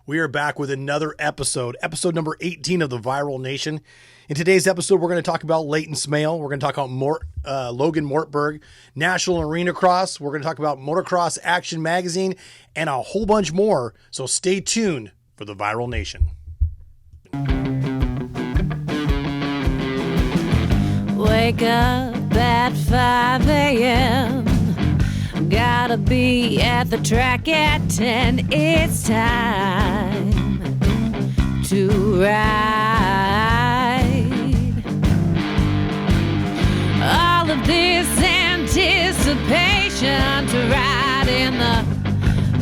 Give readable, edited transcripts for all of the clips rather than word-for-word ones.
We are back with another episode number 18 of the Viral Nation. In today's episode, we're going to talk about Layton Smail. We're going to talk about Logan Mortberg, National Arena Cross. We're going to talk about Motocross Action Magazine and a whole bunch more. So stay tuned for the Viral Nation. Wake up at 5 a.m. Gotta be at the track at 10. It's time to ride. All of this anticipation to ride in the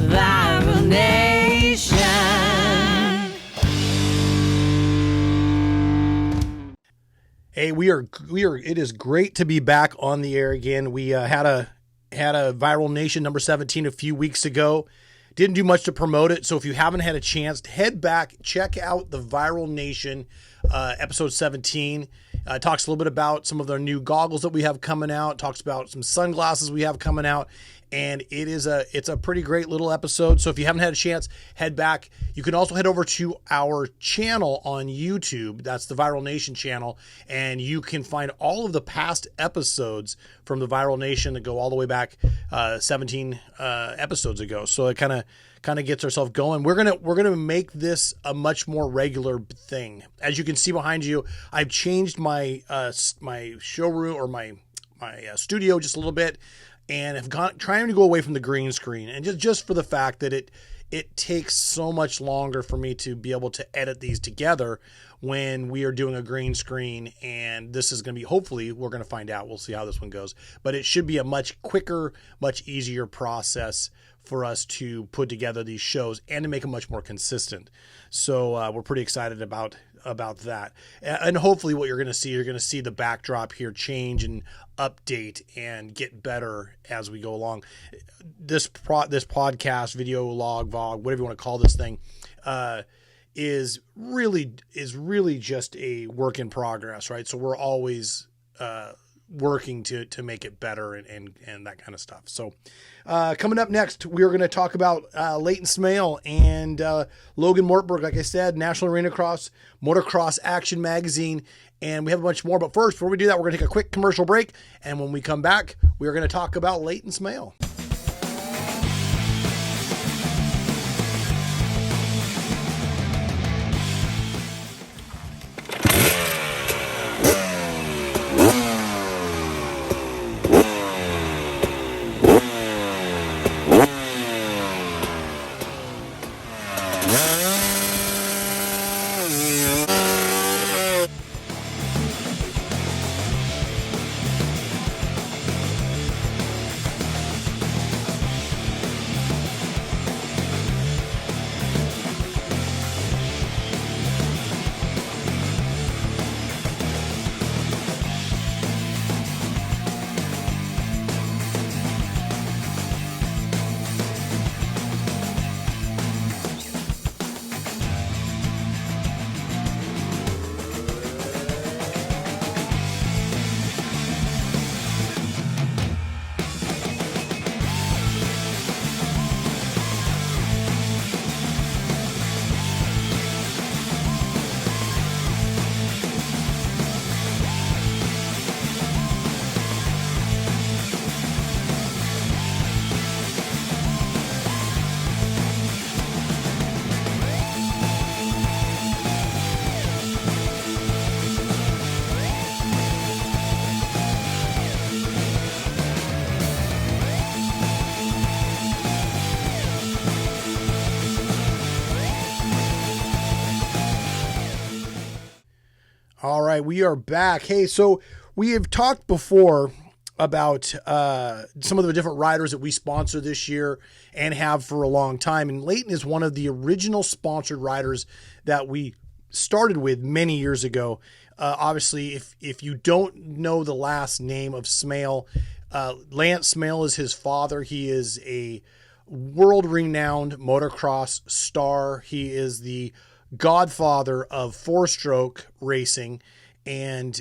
Viral Nation. Hey, we are. It is great to be back on the air again. We had a Viral Nation number 17 a few weeks ago. Didn't do much to promote it, so if you haven't had a chance, head back, check out the Viral Nation episode 17. Talks a little bit about some of the new goggles that we have coming out. Talks about some sunglasses we have coming out. And it's a pretty great little episode. So if you haven't had a chance, head back. You can also head over to our channel on YouTube. That's the Viral Nation channel. And you can find all of the past episodes from the Viral Nation that go all the way back 17 episodes ago. So it kind of gets ourselves going. We're gonna make this a much more regular thing. As you can see behind you, I've changed my showroom or my studio just a little bit. And have trying to go away from the green screen, and just for the fact that it takes so much longer for me to be able to edit these together when we are doing a green screen. And this is going to be, hopefully, we're going to find out. We'll see how this one goes, but it should be a much quicker, much easier process for us to put together these shows and to make them much more consistent. So we're pretty excited about that. And hopefully what you're going to see the backdrop here change and update and get better as we go along. This podcast, video log, vlog, whatever you want to call this thing, is really just a work in progress, right? So we're always working to make it better and that kind of stuff. So coming up next, we're going to talk about Layton Smail and Logan Mortberg. Like I said, National Arena Cross, Motocross Action Magazine, and we have a bunch more. But first, before we do that, we're going to take a quick commercial break. And when we come back, we're going to talk about Layton Smail. All right, we are back. Hey, so we have talked before about some of the different riders that we sponsor this year and have for a long time. And Leighton is one of the original sponsored riders that we started with many years ago. Obviously, if you don't know the last name of Smail, Lance Smail is his father. He is a world-renowned motocross star. He is the godfather of four-stroke racing, and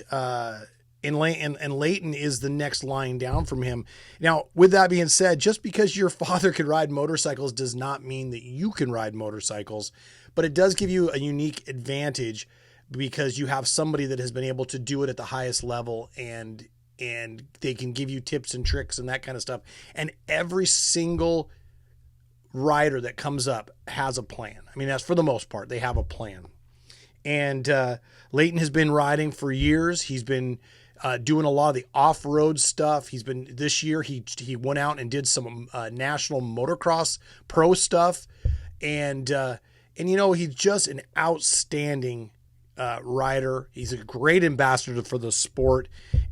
And Leighton is the next line down from him. Now, with that being said, just because your father can ride motorcycles does not mean that you can ride motorcycles, but it does give you a unique advantage because you have somebody that has been able to do it at the highest level, and they can give you tips and tricks and that kind of stuff. And every single rider that comes up has a plan. I mean, that's for the most part, they have a plan. And Leighton has been riding for years. He's been doing a lot of the off-road stuff. This year he went out and did some national motocross pro stuff. And he's just an outstanding rider. He's a great ambassador for the sport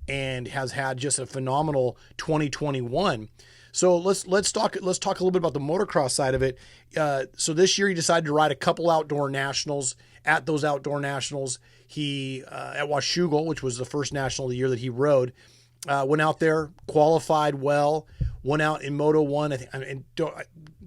and has had just a phenomenal 2021. So let's talk a little bit about the motocross side of it. So this year he decided to ride a couple outdoor nationals. At those outdoor nationals, he at Washougal, which was the first national of the year that he rode, went out there, qualified well, went out in Moto 1. I think, and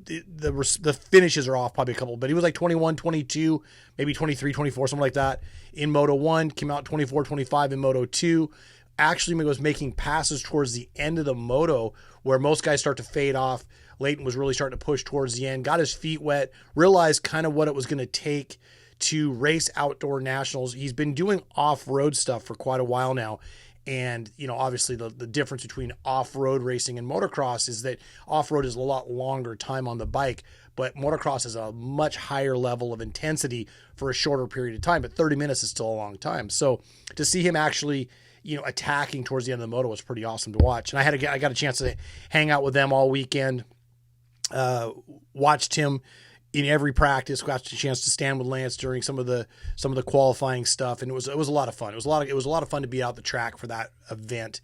the finishes are off probably a couple, but he was like 21, 22, maybe 23, 24, something like that in Moto 1, came out 24, 25 in Moto 2. Actually was making passes towards the end of the moto where most guys start to fade off. Leighton was really starting to push towards the end, got his feet wet, realized kind of what it was going to take to race outdoor nationals. He's been doing off-road stuff for quite a while now. And, obviously the difference between off-road racing and motocross is that off-road is a lot longer time on the bike, but motocross is a much higher level of intensity for a shorter period of time, but 30 minutes is still a long time. So to see him actually, attacking towards the end of the moto was pretty awesome to watch. And I got a chance to hang out with them all weekend, watched him in every practice, got a chance to stand with Lance during some of the qualifying stuff, and it was a lot of fun. It was a lot of fun to be out the track for that event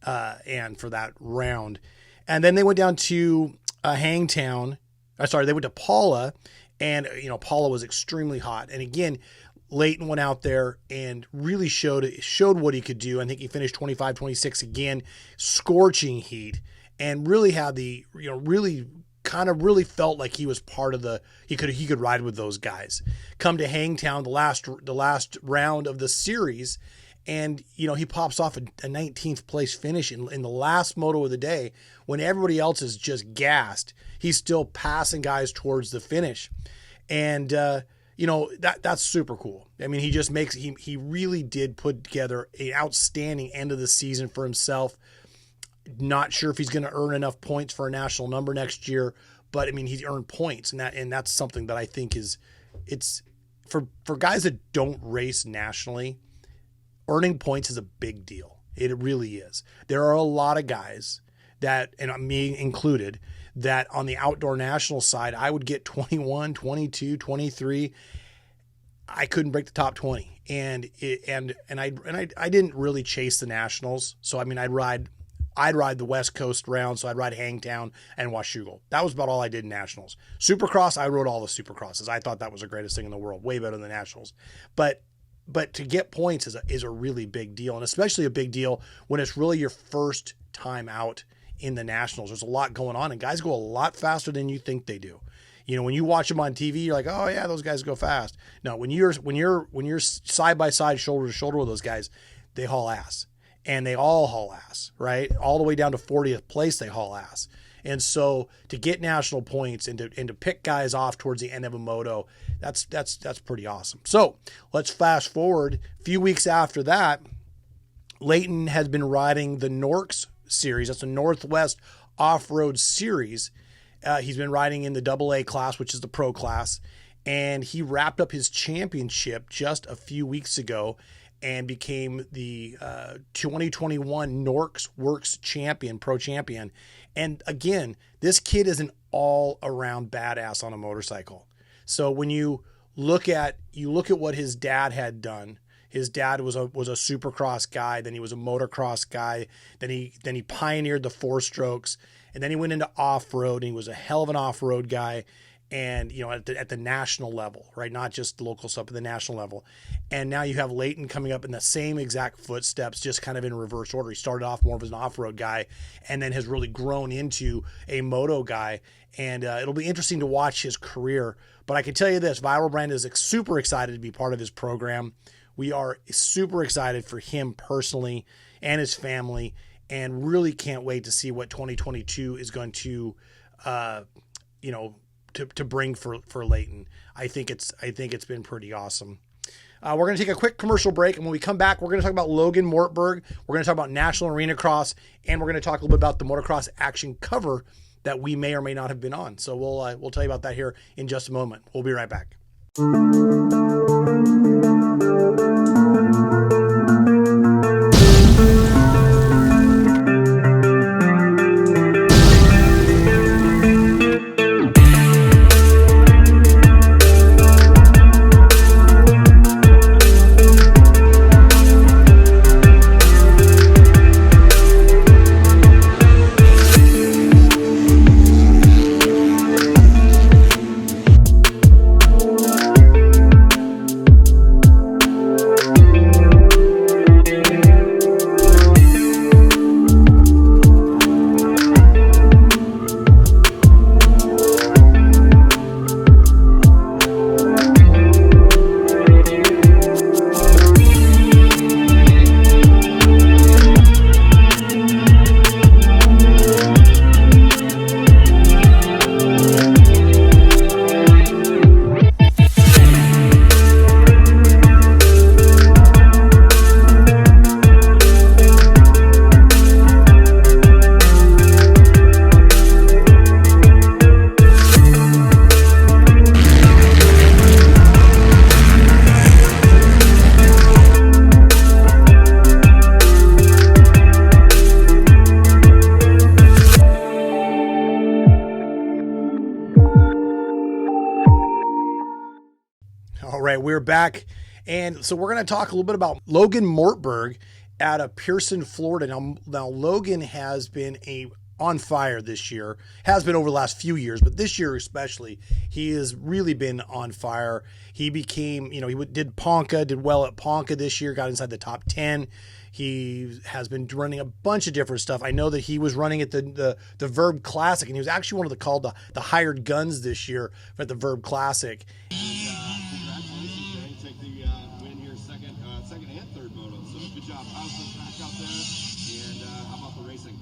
and for that round. And then they went down to Hangtown. They went to Paula, and Paula was extremely hot. And again, Leighton went out there and really showed what he could do. I think he finished 25, 26 again, scorching heat, and really had the really felt like he was part of he could ride with those guys. Come to Hangtown, the last round of the series, and he pops off a 19th place finish in the last moto of the day when everybody else is just gassed. He's still passing guys towards the finish, and that's super cool. I mean, he really did put together an outstanding end of the season for himself. Not sure if he's going to earn enough points for a national number next year, but I mean, he's earned points, and that's something that I think it's for guys that don't race nationally, earning points is a big deal. It really is. There are a lot of guys that, and me included, that on the outdoor national side, I would get 21, 22, 23. I couldn't break the top 20, and I didn't really chase the nationals. So I mean, I'd ride the West Coast round, so I'd ride Hangtown and Washougal. That was about all I did in nationals. Supercross, I rode all the Supercrosses. I thought that was the greatest thing in the world, way better than the nationals. But to get points is a really big deal, and especially a big deal when it's really your first time out in the nationals. There's a lot going on, and guys go a lot faster than you think they do. When you watch them on TV, you're like, oh yeah, those guys go fast. No, when you're side by side, shoulder to shoulder with those guys, they haul ass. And they all haul ass, right? All the way down to 40th place, they haul ass. And so to get national points and to pick guys off towards the end of a moto, that's pretty awesome. So let's fast forward. A few weeks after that, Leighton has been riding the Norks series. That's the Northwest Off-Road Series. He's been riding in the AA class, which is the pro class. And he wrapped up his championship just a few weeks ago and became the 2021 Norks Works champion, pro champion. And again, this kid is an all-around badass on a motorcycle. So when you look at what his dad had done, his dad was a supercross guy, then he was a motocross guy, then he pioneered the four strokes, and then he went into off-road, and he was a hell of an off-road guy. And, at the national level, right? Not just the local stuff, but the national level. And now you have Leighton coming up in the same exact footsteps, just kind of in reverse order. He started off more of an off-road guy and then has really grown into a moto guy. And it'll be interesting to watch his career. But I can tell you this, Viral Brand is super excited to be part of his program. We are super excited for him personally and his family, and really can't wait to see what 2022 is going to, to bring for Leighton. I think it's been pretty awesome. We're going to take a quick commercial break, and when we come back, we're going to talk about Logan Mortberg. We're going to talk about National Arena Cross, and we're going to talk a little bit about the motocross action cover that we may or may not have been on. So we'll tell you about that here in just a moment. We'll be right back. All right, we're back. And so we're going to talk a little bit about Logan Mortberg out of Pearson, Florida. Now Logan has been on fire this year, has been over the last few years, but this year especially, he has really been on fire. He became, he did Ponca, did well at Ponca this year, got inside the top 10. He has been running a bunch of different stuff. I know that he was running at the Verb Classic, and he was actually one of the hired guns this year at the Verb Classic. Congratulations, Jay. Take the win here, second and third moto. So good job. How's the track out there? And how about the racing?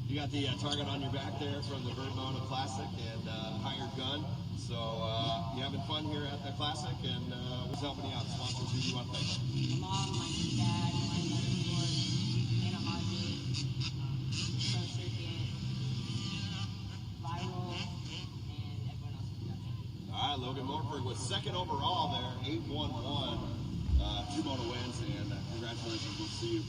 You got the target on your back there from the Verb Moto Classic and hired gun. So you having fun here at the Classic, and who's helping you out? Sponsors, who do you want to thank? My mom, my dad, my mentor, Anna Hodges, Pro Circuit, Viral, and everyone else. All right, Logan Mortberg was second overall there, 8-1-1, 2 moto wins, and congratulations. We'll see you.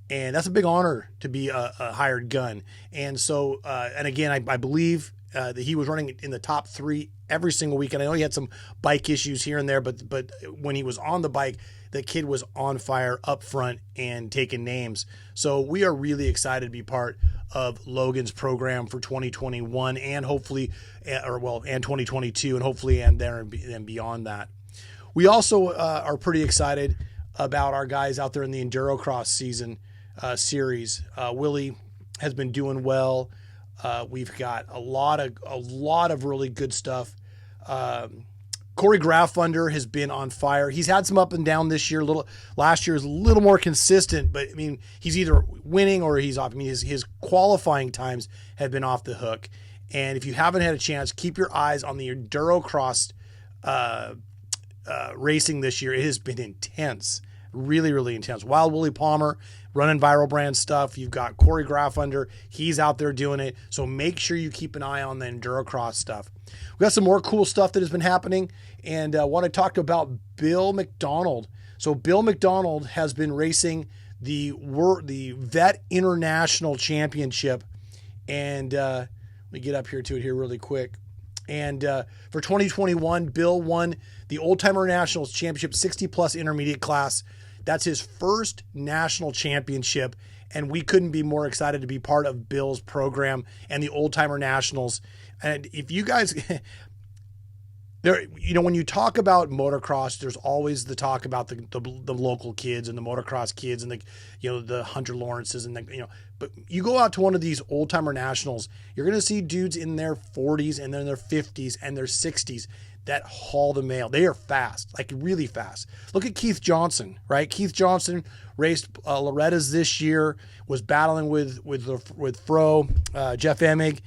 And that's a big honor to be a hired gun. And so, and again, I believe that he was running in the top 3 every single week. And I know he had some bike issues here and there, but when he was on the bike, the kid was on fire up front and taking names. So we are really excited to be part of Logan's program for 2021 and hopefully, and 2022, and hopefully and beyond that. We also are pretty excited about our guys out there in the Enduro Cross season series. Willie has been doing well. We've got a lot of really good stuff. Corey Graffunder has been on fire. He's had some up and down this year. Last year is a little more consistent, but I mean, he's either winning or he's off. I mean, his qualifying times have been off the hook. And if you haven't had a chance, keep your eyes on the Enduro Cross racing this year. It has been intense, really, really intense. Wild Willie Palmer running Viral Brand stuff. You've got Corey Graffunder. He's out there doing it. So make sure you keep an eye on the Enduro Cross stuff. We've got some more cool stuff that has been happening, and I want to talk about Bill Mcdonald. So Bill Mcdonald has been racing the Vet International Championship, and let me get up here to it here really quick. And for 2021, Bill won the Old Timer Nationals Championship 60-plus intermediate class. That's his first national championship, and we couldn't be more excited to be part of Bill's program and the Old Timer Nationals. And if you guys, there, when you talk about motocross, there's always the talk about the local kids and the motocross kids and the Hunter Lawrences and but you go out to one of these old timer nationals, you're going to see dudes in their 40s and then their 50s and their 60s that haul the mail. They are fast, like really fast. Look at Keith Johnson, right? Keith Johnson raced Loretta's this year, was battling with Fro, Jeff Emig.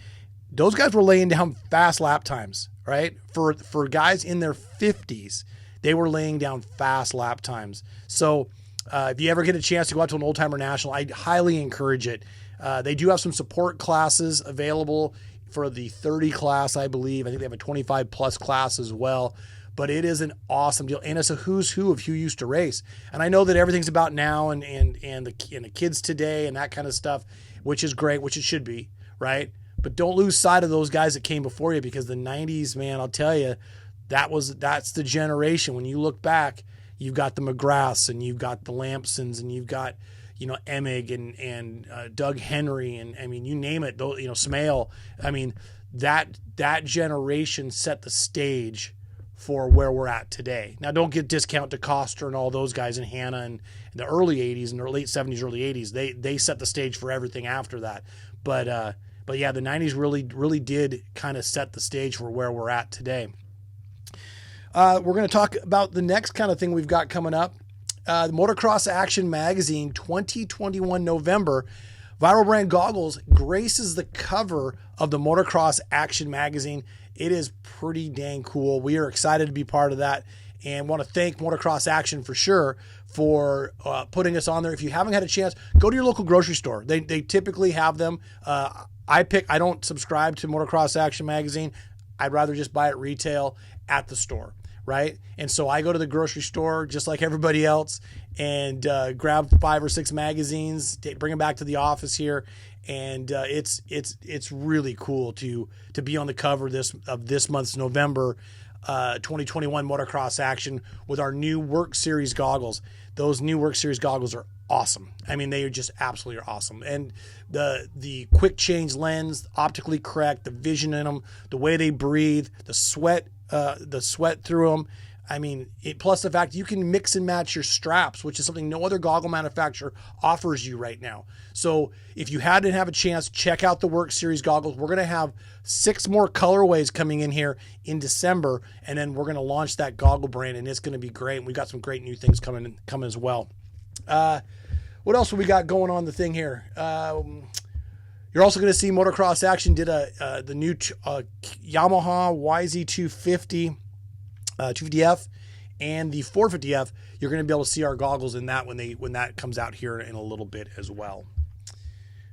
Those guys were laying down fast lap times, right? For guys in their 50s, they were laying down fast lap times. So if you ever get a chance to go out to an old timer national, I highly encourage it. They do have some support classes available for the 30 class, I believe. I think they have a 25 plus class as well. But it is an awesome deal, and it's a who's who of who used to race. And I know that everything's about now and the kids today and that kind of stuff, which is great, which it should be, right? But don't lose sight of those guys that came before you, because the 90s, man, I'll tell you, that's the generation. When you look back, you've got the McGraths and you've got the Lampsons and you've got Emig and Doug Henry and I mean you name it. Smail. I mean that generation set the stage for where we're at today. Now don't get discount to Coster and all those guys and Hannah and in the early 80s and the late 70s, early 80s. They set the stage for everything after that. But yeah, the 90s really did kind of set the stage for where we're at today. We're going to talk about the next kind of thing we've got coming up. The Motocross Action Magazine 2021 November. Viral Brand Goggles graces the cover of the Motocross Action Magazine. It is pretty dang cool. We are excited to be part of that and want to thank Motocross Action for sure for putting us on there. If you haven't had a chance, go to your local grocery store. They typically have them. I don't subscribe to Motocross Action Magazine. I'd rather just buy it retail at the store, right? And so I go to the grocery store just like everybody else and grab 5 or 6 magazines, bring them back to the office here, and it's really cool to be on the cover of this month's November 2021 Motocross Action with our new Work Series goggles. Those new Work Series goggles are awesome. I mean, they are just absolutely awesome. And the quick change lens, optically correct, the vision in them, the way they breathe, the sweat through them. I mean, plus the fact you can mix and match your straps, which is something no other goggle manufacturer offers you right now. So if you hadn't have a chance, check out the Work Series goggles. We're going to have 6 more colorways coming in here in December, and then we're going to launch that goggle brand, and it's going to be great. And we got some great new things coming as well. What else have we got going on the thing here? You're also going to see Motocross Action did the new Yamaha YZ250 250F and the 450F. You're going to be able to see our goggles in that when that comes out here in a little bit as well.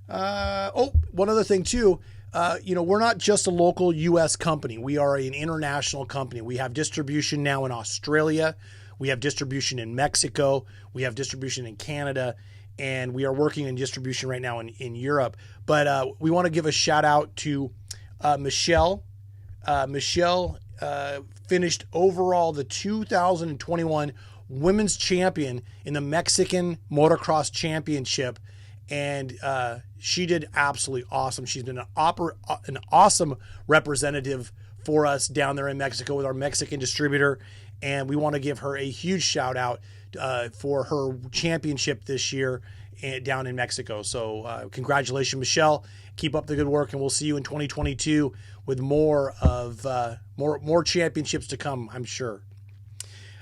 One other thing too. We're not just a local U.S. company. We are an international company. We have distribution now in Australia. We have distribution in Mexico. We have distribution in Canada. And we are working in distribution right now in Europe. But we want to give a shout out to Michelle. Michelle finished overall the 2021 Women's Champion in the Mexican Motocross Championship. And she did absolutely awesome. She's been an awesome representative for us down there in Mexico with our Mexican distributor. And we want to give her a huge shout out for her championship this year down in Mexico. So congratulations, Michelle. Keep up the good work, and we'll see you in 2022 with more championships to come, I'm sure.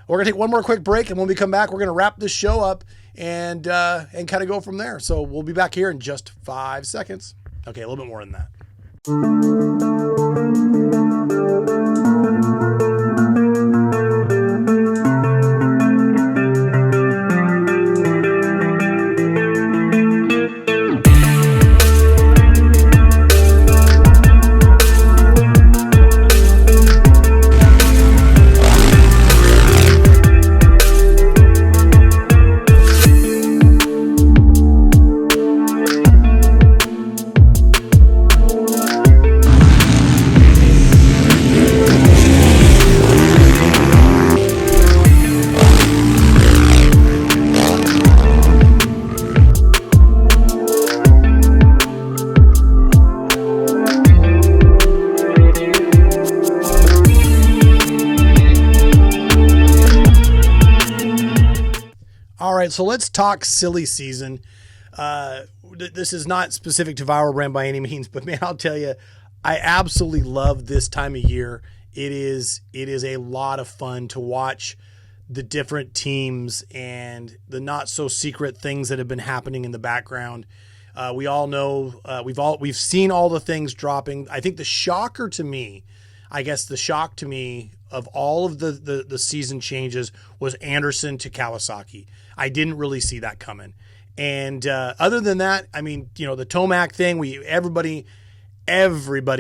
We're going to take one more quick break, and when we come back, we're going to wrap this show up and kind of go from there. So we'll be back here in just 5 seconds. Okay, a little bit more than that. right, so let's talk silly season. This is not specific to Viral Brand by any means, but man, I'll tell you, I absolutely love this time of year. It is a lot of fun to watch the different teams and the not so secret things that have been happening in the background. We all know, we've seen all the things dropping. I think the shock to me of all of the season changes was Anderson to Kawasaki. I didn't really see that coming. And other than that, I mean, you know, the Tomac thing, everybody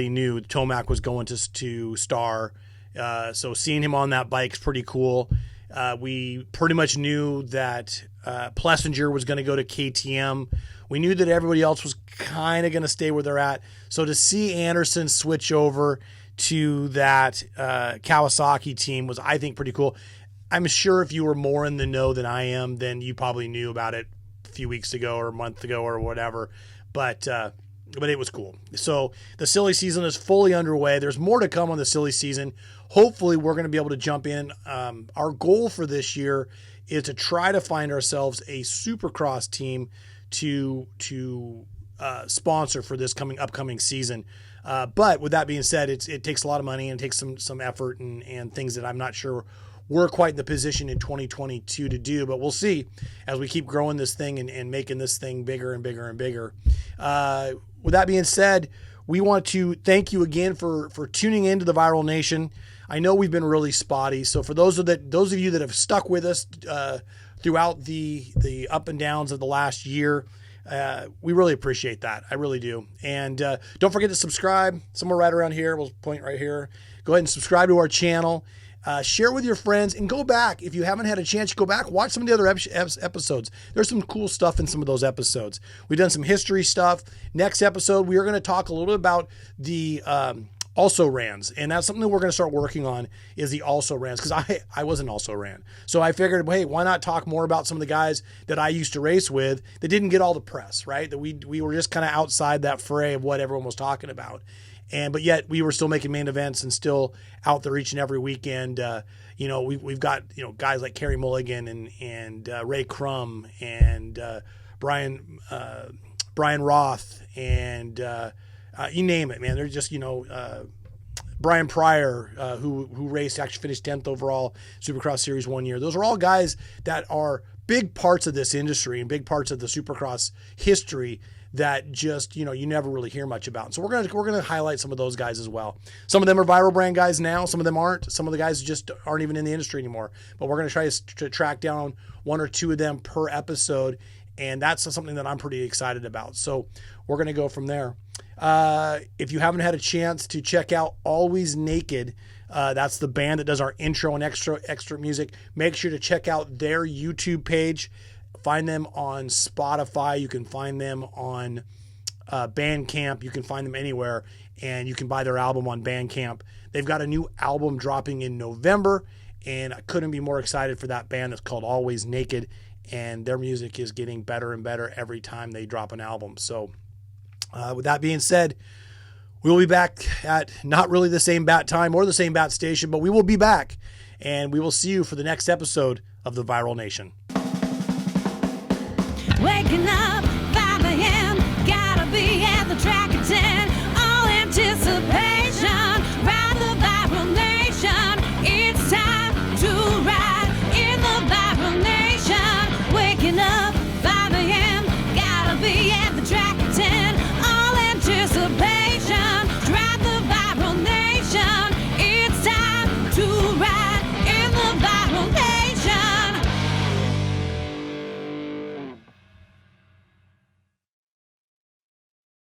knew Tomac was going to Star. So seeing him on that bike is pretty cool. We pretty much knew that Plessinger was going to go to KTM. We knew that everybody else was kind of going to stay where they're at. So to see Anderson switch over to that Kawasaki team was, I think, pretty cool. I'm sure if you were more in the know than I am, then you probably knew about it a few weeks ago or a month ago or whatever. But it was cool. So the silly season is fully underway. There's more to come on the silly season. Hopefully we're going to be able to jump in. Our goal for this year is to try to find ourselves a Supercross team to sponsor for this upcoming season. But with that being said, it takes a lot of money and it takes some effort and things that I'm not sure we're quite in the position in 2022 to do, but we'll see as we keep growing this thing and making this thing bigger and bigger and bigger. With that being said, we want to thank you again for tuning into the Viral Nation. I know we've been really spotty, so for those of you that have stuck with us throughout the up and downs of the last year, we really appreciate that. I really do. And don't forget to subscribe. Somewhere right around here, we'll point right here. Go ahead and subscribe to our channel. Share with your friends and go back. If you haven't had a chance, go back, watch some of the other episodes. There's some cool stuff in some of those episodes. We've done some history stuff. Next episode, we are going to talk a little bit about the also rans, and that's something that we're going to start working on is the also rans, because I wasn't also ran. So I figured, hey, why not talk more about some of the guys that I used to race with that didn't get all the press, right? That we were just kind of outside that fray of what everyone was talking about. But yet we were still making main events and still out there each and every weekend. We've got, guys like Kerry Mulligan and Ray Crum and Brian Roth and you name it, man. They're just, Brian Pryor, who raced, actually finished 10th overall Supercross Series one year. Those are all guys that are big parts of this industry and big parts of the Supercross history that just, you never really hear much about. So we're going to highlight some of those guys as well. Some of them are Viral Brand guys now. Some of them aren't. Some of the guys just aren't even in the industry anymore. But we're going to try to track down one or two of them per episode. And that's something that I'm pretty excited about. So we're going to go from there. If you haven't had a chance to check out Always Naked, that's the band that does our intro and extra music. Make sure to check out their YouTube page. Find them on Spotify. You can find them on Bandcamp. You can find them anywhere, and you can buy their album on Bandcamp. They've got a new album dropping in November, and I couldn't be more excited for that band. It's called Always Naked, and their music is getting better and better every time they drop an album. So with that being said, we will be back at not really the same bat time or the same bat station, but we will be back, and we will see you for the next episode of the Viral Nation. Waking up.